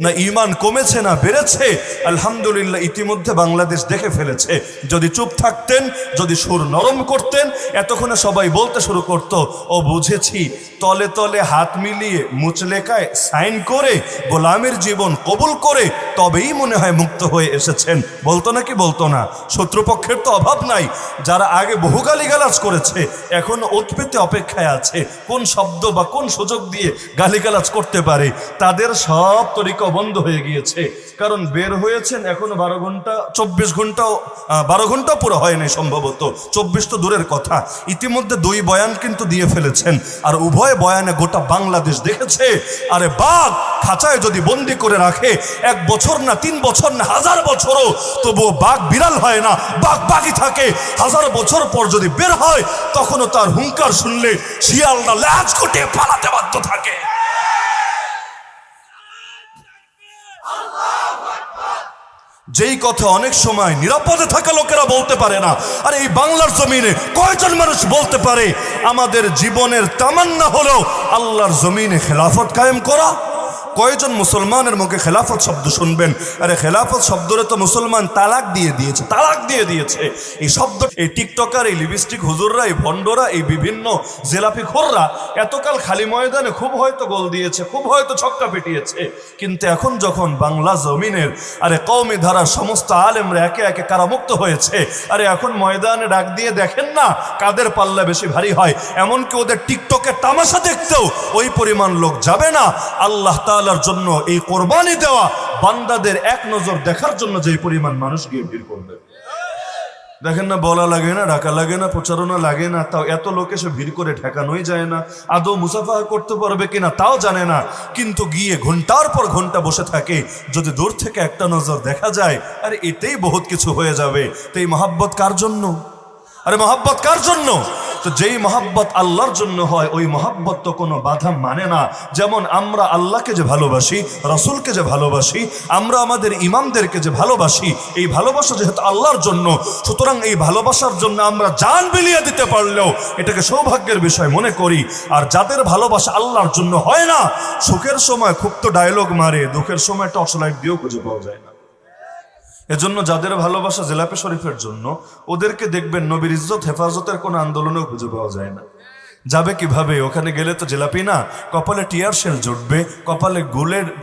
না ঈমান কমেছে না বেড়েছে? আলহামদুলিল্লাহ ইতিমধ্যে বাংলাদেশ দেখে ফেলেছে। যদি চুপ থাকতেন, যদি সুর নরম করতেন, এতক্ষণে সবাই বলতে শুরু করত, ও বুঝেছি, তলে তলে হাত মিলিয়ে মুচলেকায় সাইন করে গোলামের জীবন কবুল করে তবেই মনে হয় মুক্ত হয়ে এসেছেন। বলতো না কি বলতো না? শত্রুপক্ষের তো অভাব নাই। যারা আগে বহু গালিগালাজ করেছে এখন ওত পেতে অপেক্ষায় আছে কোন শব্দ বা কোন সুযোগ দিয়ে গালিগালাজ করতে পারে। তাদের সব তরিকা বন্ধ হয়ে গিয়েছে, কারণ বের হয়েছেন এখনো 12 ঘন্টা 24 ঘন্টাও 12 ঘন্টা পুরো হয় নাই, সম্ভবত 24 তো দূরের কথা। ইতিমধ্যে 2 বয়ান কিন্তু দিয়ে ফেলেছেন, আর উভয় বয়ানে গোটা বাংলাদেশ দেখেছে। আরে বাঘ খাঁচায় যদি বন্দি করে রাখে 1 বছর না 3 বছর না 1000 বছরও, তবুও বাঘ বিড়াল হয় না, বাঘ বাঘই থাকে। 1000 বছর পর যদি বের হয় তখনও তার হুঙ্কার শুনলে শিয়ালরা ল্যাজ গুটিয়ে পালাতে বাধ্য থাকে। যেই কথা অনেক সময় নিরাপদে থাকা লোকেরা বলতে পারে না, আর এই বাংলার জমিনে কয়জন মানুষ বলতে পারে আমাদের জীবনের তামান্না হলো আল্লাহর জমিনে খেলাফত কায়েম করা? কয়জন মুসলমানের মুখে খেলাফত শব্দ শুনবেন? আরে খেলাফত শব্দরে তো মুসলমান তালাক দিয়ে দিয়েছে, তালাক দিয়ে দিয়েছে। এই শব্দ, এই টিকটকার, এই লিপস্টিক হুজুররা, এই ভণ্ডরা, এই বিভিন্ন জেলাপি খোররা এতকাল খালি ময়দানে খুব হয়তো গোল দিয়েছে, খুব হয়তো ছক্কা পিটিয়েছে, কিন্তু এখন যখন বাংলা জমিনের আরে কওমি ধারার সমস্ত আলেমরা একে একে কারামুক্ত হয়েছে, আরে এখন ময়দানে ডাক দিয়ে দেখেন না কাদের পাল্লা বেশি ভারী হয়। এমনকি ওদের টিকটকের তামাশা দেখতেও ওই পরিমাণ লোক যাবে না। আল্লাহ তাআলার জন্য এই কোরবানি দেওয়া বান্দাদের এক নজর দেখার জন্য যে পরিমাণ মানুষ গিয়ে ভিড় করবে, দেখেন না, বলা লাগে না, ডাকা লাগে না, প্রচারণা লাগে না, তাও এত লোক এসে ভিড় করে ঠেকানোই যায় না। আদৌ মুসাফাহা করতে পারবে কিনা তাও জানে না, কিন্তু গিয়ে ঘন্টার পর ঘন্টা বসে থাকে। যদি দূর থেকে একটা নজর দেখা যায়, আরে এতেই বহুত কিছু হয়ে যাবে। তো এই মহাব্বত কার জন্য? আরে মহাব্বত কার জন্য? তো যেই মহাব্বত আল্লাহর জন্য হয় ওই মহাব্বত তো কোনো বাধা মানে না। যেমন আমরা আল্লাহকে যে ভালোবাসি, রাসূলকে যে ভালোবাসি, আমরা আমাদের ইমামদেরকে যে ভালোবাসি, এই ভালোবাসা যেহেতু আল্লাহর জন্য, সুতরাং এই ভালোবাসার জন্য আমরা জান বিলিয়ে দিতে পারলেও এটাকে সৌভাগ্যের বিষয় মনে করি। আর যাদের ভালোবাসা আল্লাহর জন্য হয় না, সুখের সময় খুব তো ডায়লগ মারে, দুঃখের সময় টর্চ লাইট দিয়েও খুঁজে পাওয়া যায় না। এজন্য যাদের ভালোবাসা জেলাপি শরীফের জন্য, ওদেরকে দেখবেন নবীর ইজ্জত হেফাজতের কোনো আন্দোলনেও খুঁজে পাওয়া যায় না। যাবে কিভাবে? ওখানে গেলে তো জেলাপি না, কপালে টিয়ার শেল জুটবে, কপালে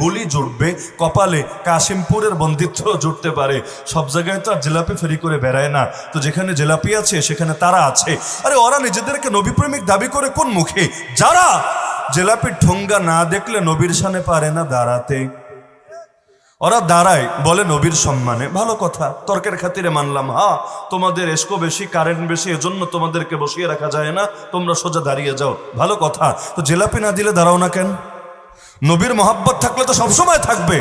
গুলি জুটবে, কপালে কাশিমপুরের বন্দিত্ব জুটতে পারে। সব জায়গায় তো আর জেলাপি ফেরি করে বেড়ায় না। তো যেখানে জেলাপি আছে সেখানে তারা আছে। আরে ওরা নিজেদেরকে নবী প্রেমিক দাবি করে কোন মুখে? যারা জেলাপির ঠোঙ্গা না দেখলে নবীর সামনে পারে না দাঁড়াতে, ওরা দাঁড়ায় বলে নবীর সম্মানে। ভালো কথা, তর্কের খাতিরে মানলাম, হ্যাঁ তোমাদের এসকো বেশি, কারেন্ট বেশি, এজন্য তোমাদেরকে বসিয়ে রাখা যায় না, তোমরা সোজা দাঁড়িয়ে যাও, ভালো কথা। তো জেলাপি না দিলে দাঁড়াও না কেন? নবীর মহাব্বত থাকলে তো সবসময় থাকবে,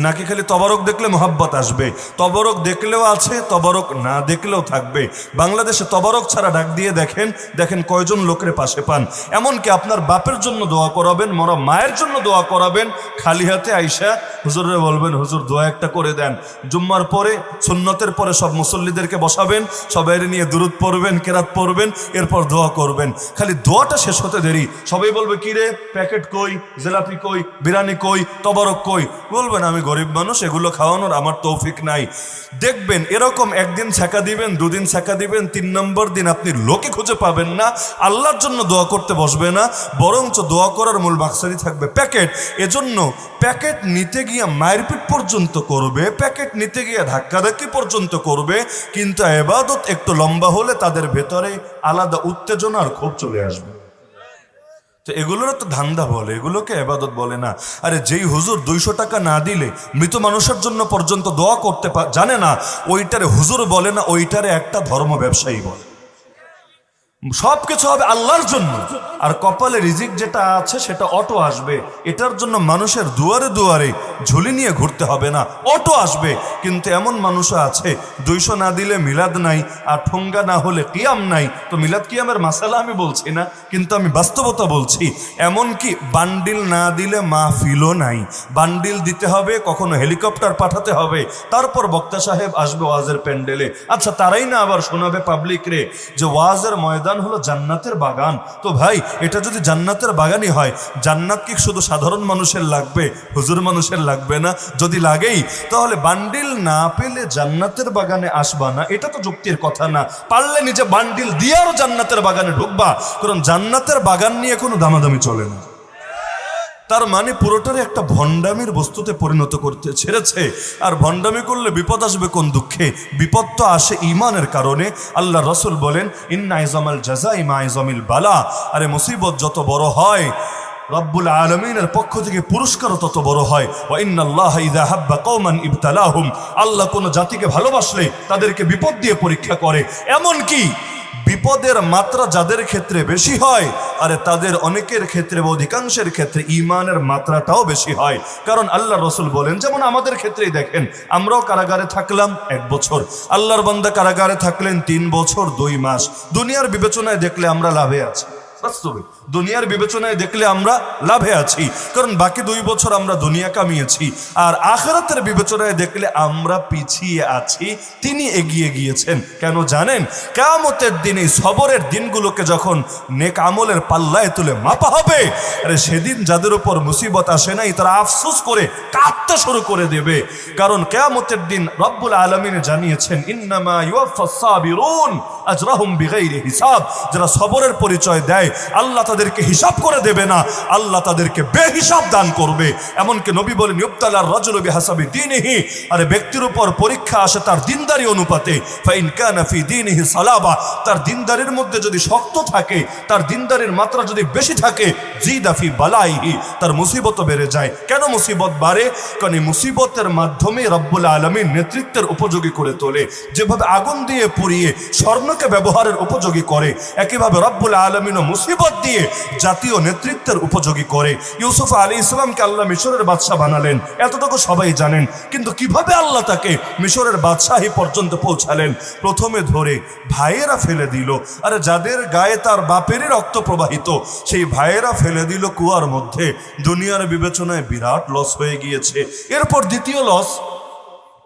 নাকি খালি তবারক দেখলে মহাব্বত আসবে? তবারক দেখলেও আছে, তবারক না দেখলেও থাকবে। বাংলাদেশে তবারক ছাড়া ডাক দিয়ে দেখেন, দেখেন কয়জন লোকের পাশে পান। এমনকি আপনার বাপের জন্য দোয়া করাবেন, মরা মায়ের জন্য দোয়া করাবেন, খালি হাতে আইসা হুজুরে বলবেন হুজুর দোয়া একটা করে দেন। জুম্মার পরে সুন্নতের পরে সব মুসল্লিদেরকে বসাবেন, সবাই নিয়ে দুরুদ পড়বেন, কেরাত পড়বেন, এরপর দোয়া করবেন। খালি দোয়াটা শেষ হতে দেরি, সবাই বলবে কিরে প্যাকেট কই, জেলাপি কই, বিরিয়ানি কই, তবারক কই? বলবেন আমি গরিব মানুষ, এগুলো খাওয়ানোর আমার তৌফিক নাই। দেখবেন এরকম একদিন ছ্যাঁকা দিবেন, 2 দিন ছ্যাঁকা দিবেন, 3 নম্বর দিন আপনি লোকে খুঁজে পাবেন না, আল্লাহর জন্য দোয়া করতে বসবে না, বরঞ্চ দোয়া করার মূল মাকসাদই থাকবে প্যাকেট। এজন্য প্যাকেট নিতে গিয়ে মারপিট পর্যন্ত করবে, প্যাকেট নিতে গিয়ে ধাক্কাধাক্কি পর্যন্ত করবে, কিন্তু ইবাদত একটু লম্বা হলে তাদের ভেতরে আলাদা উত্তেজনা আর ক্ষোভ চলে আসবে। তো এগুলোর তো ধান্দা বলে, এগুলোকে ইবাদত বলে না। আরে যেই হুজুর 200 টাকা না দিলে মৃত মানুষের জন্য পর্যন্ত দোয়া করতে জানে না, ওইটারে হুজুর বলে না, ওইটারে একটা ধর্ম ব্যবসায়ী বলে। সব কিছু হবে আল্লাহর জন্য, আর কপালে রিজিক যেটা আছে সেটা অটো আসবে। এটার জন্য মানুষের দুয়ারে দুয়ারে ঝুলি নিয়ে ঘুরতে হবে না, অটো আসবে। কিন্তু এমন মানুষও আছে 200 না দিলে মিলাদ নাই, আর ঠোঙ্গা না হলে কিয়াম নাই। তো মিলাদ কিয়ামের মাসালা আমি বলছি না, কিন্তু আমি বাস্তবতা বলছি। এমনকি বান্ডিল না দিলে মাহফিলও নাই, বান্ডিল দিতে হবে, কখনো হেলিকপ্টার পাঠাতে হবে, তারপর বক্তা সাহেব আসবে ওয়াজের প্যান্ডেলে। আচ্ছা তারাই না আবার শোনাবে পাবলিক রে যে ওয়াজের ময়দান বাগান হলো জান্নাতের বাগান। তো ভাই এটা যদি জান্নাতের বাগানই হয়, জান্নাত কি শুধু সাধারণ মানুষের লাগবে, হুজুর মানুষের লাগবে না? যদি লাগেই তাহলে বান্ডিল না পেলে জান্নাতের বাগানে আসবা না, এটা তো যুক্তির কথা না। পারলে নিজে বান্ডিল দিয়ে আরো জান্নাতের বাগানে ঢুকবা, কারণ জান্নাতের বাগান নিয়ে কোনো দামাদামি চলে না। তার মানে পুরোটারে একটা ভণ্ডামির বস্তুতে পরিণত করতে ছেড়েছে। আর ভণ্ডামি করলে বিপদ আসবে কোন দুঃখে? বিপদ তো আসে ইমানের কারণে। আল্লাহ রসুল বলেন, ইন্না ইজামাল জাযাই মা ইজামিল বালা। আরে মুসিবত যত বড় হয়, রব্বুল আলামিনের পক্ষ থেকে পুরস্কারও তত বড় হয়। ওয়া ইন্নাল্লাহা ইযা হাব্বা কওমান ইবতালাহুম। আল্লাহ কোন জাতিকে ভালোবাসলে তাদেরকে বিপদ দিয়ে পরীক্ষা করে। এমন কি বিপদের মাত্রা যাদের ক্ষেত্রে বেশি হয়, আরে তাদের অনেকের ক্ষেত্রে বা অধিকাংশের ক্ষেত্রে ঈমানের মাত্রাটাও বেশি হয়। কারণ আল্লাহ রসুল বলেন, যেমন আমাদের ক্ষেত্রেই দেখেন, আমরাও কারাগারে থাকলাম 1 বছর, আল্লাহর বান্দা কারাগারে থাকলেন 3 বছর 2 মাস। দুনিয়ার বিবেচনায় দেখলে আমরা লাভে আছি। বাস্তবে দুনিয়ার বিবেচনায় দেখলে আমরা লাভে আছি, কারণ বাকি 2 বছর আমরা দুনিয়া কামিয়েছি। আর আখিরাতের বিবেচনায় দেখলে আমরা পিছিয়ে আছি, তিনি এগিয়ে গিয়েছেন। কেন জানেন? কিয়ামতের দিনে সবরের দিনগুলোকে যখন নেক আমলের পাল্লায় তুলে মাপা হবে, আরে সেদিন যাদের উপর মুসিবত আসে নাই তারা আফসোস করে কাঁদতে শুরু করে দেবে। কারণ কিয়ামতের দিন রব্বুল আলামিন জানিয়েছেন, ইন্নামা ইউওয়াফাস সাবিরুন আজরাহুম বিগাইরি হিসাব। যারা সবরের পরিচয় দেয় আল্লাহ তাদেরকে হিসাব করে দেবে না, আল্লাহ তাদেরকে বেহিসাব দান করবে। এমনকি নবী বলেন, ইউবতালার রাজুলু বিহাসাবি দীনিহি। আরে ব্যক্তির উপর পরীক্ষা আসে তার দিনদারি অনুপাতে। ফাইন কানা ফি দীনিহি সালাবা। তার দিনদারির মধ্যে যদি শক্ত থাকে, তার দিনদারির মাত্রা যদি বেশি থাকে, জিদা ফি বালাইহি, তার মুসিবত বেড়ে যায়। কেন মুসিবত বাড়ে? কারণ এই মুসিবতের মাধ্যমে রব্বুল আলামিন নেতৃত্বের উপযোগী করে তোলে। যেভাবে আগুন দিয়ে পুড়িয়ে স্বর্ণকে ব্যবহারের উপযোগী করে, একইভাবে রব্বুল আলামিন মুসিবত দিয়ে জাতীয় নেতৃত্বের উপযোগী করে। ইউসুফ আলাইহিস সালামকে আল্লাহ মিশরের বাদশা বানালেন, এতটুকু সবাই জানেন। কিন্তু কিভাবে আল্লাহ তাকে মিশরের বাদশাহী পর্যন্ত পৌঁছালেন? প্রথমে ধরে ভাইয়েরা ফেলে দিল। আরে যাদের গায়ে তার বাপেরই রক্ত প্রবাহিত, সেই ভাইয়েরা ফেলে দিল কুয়ার মধ্যে। দুনিয়ার বিবেচনায় বিরাট লস হয়ে গিয়েছে। এরপর দ্বিতীয় লস,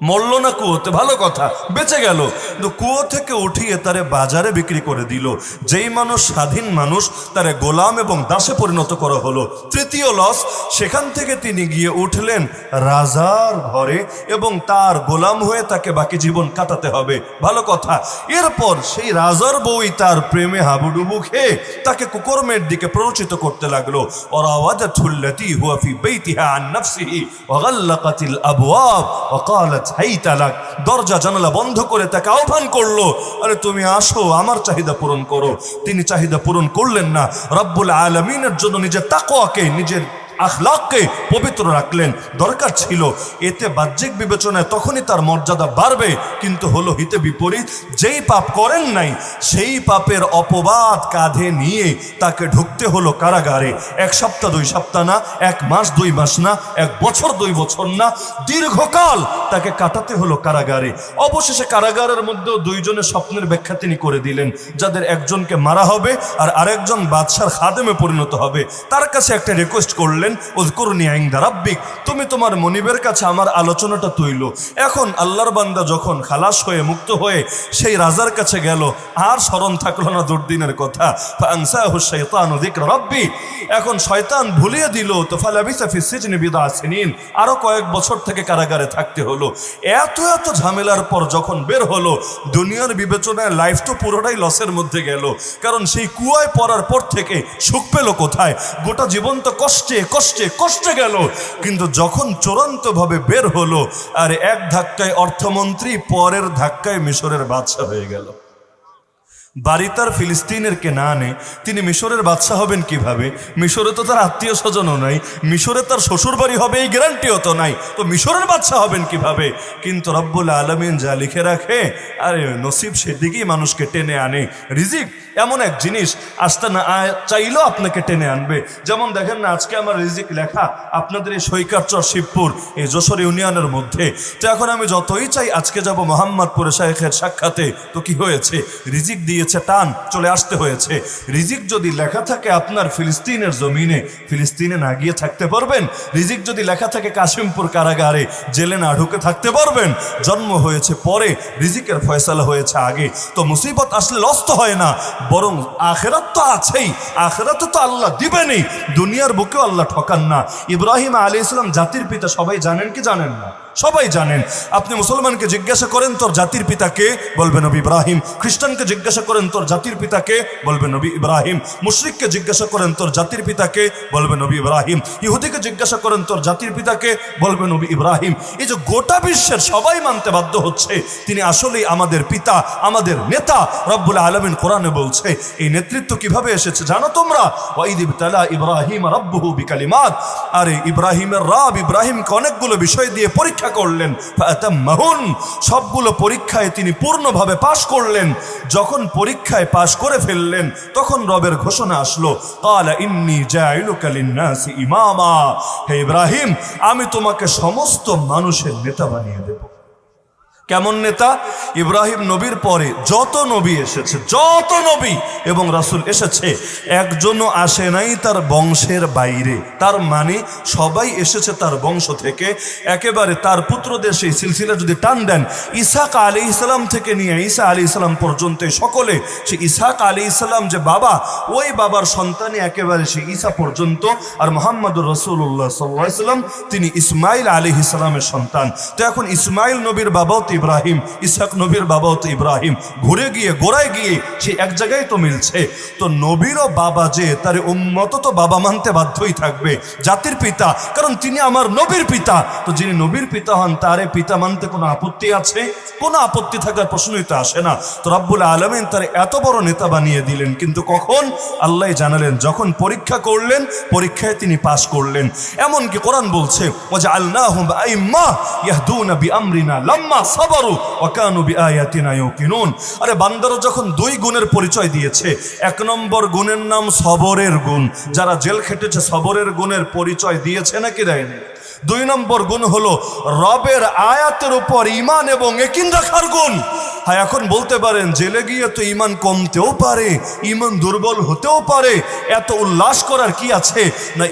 মরল না কুয়োতে, ভালো কথা, বেঁচে গেল, কিন্তু কুয়ো থেকে উঠিয়ে তারে বাজারে বিক্রি করে দিল। যেই মানুষ স্বাধীন মানুষ, তারে গোলাম এবং দাসে পরিণত করা হলো। তৃতীয় লস, সেখান থেকে তিনি গিয়ে উঠলেন রাজার ঘরে এবং তার গোলাম হয়ে তাকে বাকি জীবন কাটাতে হবে, ভালো কথা। এরপর সেই রাজার বউই তার প্রেমে হাবুডুবু খেয়ে তাকে কুকর্মের দিকে প্ররোচিত করতে লাগলো। ওয়ারাওয়াদাতুল্লাতী হুয়া ফি বাইতিহা আন নাফসিহি ওয়া গাল্লাকাতিল আবওয়াব ওয়া ক্বালাত হাই তালাক। দরজা জানালা বন্ধ করে তাকে আহ্বান করলো, আরে তুমি আসো, আমার চাহিদা পূরণ করো। তিনি চাহিদা পূরণ করলেন না। রব্বুল আলামিনের জন্য নিজের তাকওয়াকে, নিজের আখলাককে পবিত্র রাখলেন। দরকার ছিল, এতে বাহ্যিক বিবেচনায় তখনই তার মর্যাদা বাড়বে, কিন্তু হলো হিতে বিপরীত। যেই পাপ করেন নাই, সেই পাপের অপবাদ কাঁধে নিয়ে তাকে ঢুকতে হলো কারাগারে। 1 সপ্তাহ 2 সপ্তাহ না, 1 মাস 2 মাস না, 1 বছর 2 বছর না, দীর্ঘকাল তাকে কাটাতে হলো কারাগারে। অবশেষে কারাগারের মধ্যেও 2 জনের স্বপ্নের ব্যাখ্যা তিনি করে দিলেন, যাদের একজনকে মারা হবে আর আরেকজন বাদশার খাদেমে পরিণত হবে। তার কাছে একটা রিকোয়েস্ট করলেন, উযকুরনি ইনদা রাব্বিক, তুমি তোমার মনিবের কাছে আমার আলোচনাটা তুইলো। এখন আল্লাহর বান্দা যখন খালাস হয়ে মুক্ত হয়ে সেই রাজার কাছে গেল, আর স্মরণ থাকলো না দুর্দিনের কথা। ফাআনসাহু শাইতানু যিকরা রাব্বি। এখন শয়তান ভুলিয়ে দিল, তো ফালাবিসা ফিস সিজনি বিদা সিনিন, আরো কয়েক বছর থেকে কারাগারে থাকতে হলো। এত এত ঝামেলার পর যখন বের হলো, দুনিয়ার বিবেচনায় লাইফ তো পুরোটাই লসের মধ্যে গেল। কারণ সেই কুয়ায় পড়ার পর থেকে সুখ পেল কোথায়? গোটা জীবন তো কষ্টে কষ্টে কষ্টে গেল। কিন্তু যখন চূড়ান্তভাবে বের হলো, আর এক ধাক্কায় অর্থমন্ত্রী, পরের ধাক্কায় মিশরের বাদশা হয়ে গেল। বাড়ি তার ফিলিস্তিনের কেনানে, তিনি মিশরের বাদশা হবেন কিভাবে? মিশরে তো তার আত্মীয় স্বজনও নাই, মিশরে তার শ্বশুর বাড়ি হবে এই গ্যারান্টিও তো নাই, তো মিশরের বাদশা হবেন কিভাবে? কিন্তু রব্বুল আলামিন যা লিখে রাখে, আরে নসিব সেদিকেই মানুষকে টেনে আনে। রিজিক এমন এক জিনিস, আসতে না চাইলেও আপনাকে টেনে আনবে। যেমন দেখেন না, আজকে আমার রিজিক লেখা আপনাদের এই সৈকারচর শিবপুর এই যশোর ইউনিয়নের মধ্যে। তো এখন আমি যতই চাই আজকে যাব মোহাম্মদপুরে শাইখের সাক্ষাতে, তো কি হয়েছে? রিজিক দিয়ে দিয়েছে টান, চলে আসতে হয়েছে। রিজিক যদি লেখা থাকে আপনার ফিলিস্তিনের জমিনে, ফিলিস্তিনে না গিয়ে থাকতে পারবেন? রিজিক যদি লেখা থাকে কাশিমপুর কারাগারে, জেলে না ঢুকে থাকতে পারবেন? জন্ম হয়েছে পরে, রিজিকের ফয়সালা হয়েছে আগে। তো মুসিবত আসলে লস তো হয় না, বরং আখেরাত তো আছেই, আখেরাতে তো আল্লাহ দিবেনই, দুনিয়ার বুকেও আল্লাহ ঠকান না। ইব্রাহিম আলাইহিস সালাম জাতির পিতা, সবাই জানেন কি জানেন না? সবাই জানেন। আপনি মুসলমানকে জিজ্ঞাসা করেন তোর জাতির পিতাকে, বলবে নবী ইব্রাহিম। খ্রিস্টানকে জিজ্ঞাসা করেন তোর জাতির পিতাকে, বলবে নবী ইব্রাহিম। মুশরিককে জিজ্ঞাসা করেন তোর জাতির পিতাকে, বলবে নবী ইব্রাহিম। ইহুদিকে জিজ্ঞাসা করেন তোর জাতির পিতাকে, বলবে নবী ইব্রাহিম। এই যে গোটা বিশ্বের সবাই মানতে বাধ্য হচ্ছে তিনি আসলেই আমাদের পিতা, আমাদের নেতা। রব্বুল আলামিন কোরআনে বলছে এই নেতৃত্ব কিভাবে এসেছে জানো তোমরা? ওয়াইদ ইবতালা ইব্রাহিম রাব্বুহু বিকালিমাত। আরে ইব্রাহিমের রব ইব্রাহিমকে অনেকগুলো বিষয় দিয়ে পরীক্ষা করলেন, ফাতাম্মাহুন, সবগুলো পরীক্ষায় তিনি পূর্ণভাবে পাশ করলেন। যখন পরীক্ষায় পাশ করে ফেললেন তখন রবের ঘোষণা আসলো, ক্বালা ইন্নী জাইলুকা লিন-নাসি ইমামা। হে ইব্রাহিম, আমি তোমাকে সমস্ত মানুষের নেতা বানিয়ে দেব। কেমন নেতা? ইব্রাহিম নবীর পরে যত নবী এসেছে, যত নবী এবং রাসূল এসেছে, একজনও আসে নাই তার বংশের বাইরে। তার মানে সবাই এসেছে তার বংশ থেকে। একেবারে তার পুত্রদের সেই সিলসিলা যদি টান দেন, ইসহাক আলাইহিস সালাম থেকে নিয়ে ঈসা আলাইহিস সালাম পর্যন্ত সকলে, সে ইসহাক আলাইহিস সালাম যে বাবা, ওই বাবার সন্তানই একেবারে সে ঈসা পর্যন্ত। আর মুহাম্মদুর রাসূলুল্লাহ সাল্লাল্লাহু আলাইহি ওয়াসাল্লাম তিনি ইসমাইল আলাইহিস সালামের সন্তান। তো এখন ইসমাইল নবীর বাবাও ইব্রাহিম, ইসহাক নবীর বাবাও তো ইব্রাহিম, ঘুরে গিয়ে গোড়ায় গিয়ে সে এক জায়গায় তো মিলছে। তো নবীরও বাবা যে, তার উম্মত তো বাবা মানতে বাধ্যই থাকবে, জাতির পিতা, কারণ তিনি আমার নবীর পিতা। তো যিনি নবীর পিতা হন তারে পিতা মানতে কোনো আপত্তি আছে? কোনো আপত্তি থাকার প্রশ্নই তো আসে না। তো রব্বুল আলামিন তার এত বড় নেতা বানিয়ে দিলেন, কিন্তু কখন? আল্লাহ জানালেন, যখন পরীক্ষা করলেন, পরীক্ষায় তিনি পাশ করলেন। এমনকি কোরআন বলছে ওয়াজআলনাহুম আইম্মা ইয়াহদুনা বিআমরিনা লাম্মা সাবারু ওয়া কানু বিআয়াতিনা ইউকিনুন। আরে বান্দারা যখন দুই গুণের পরিচয় দিয়েছে, এক নম্বর গুণের নাম সবরের গুণ, যারা জেল খেটেছে সবরের গুণের পরিচয় দিয়েছে নাকি দেয়নি? দুই নম্বর গুণ হলো রবের আয়াতের উপর ঈমান এবং ইয়াকিন রাখার গুণ। হ্যাঁ, এখন বলতে পারেন জেলে গিয়ে তো ঈমান কমতেও পারে, ঈমান দুর্বল হতেও পারে, এত উল্লাস করার কি আছে? না,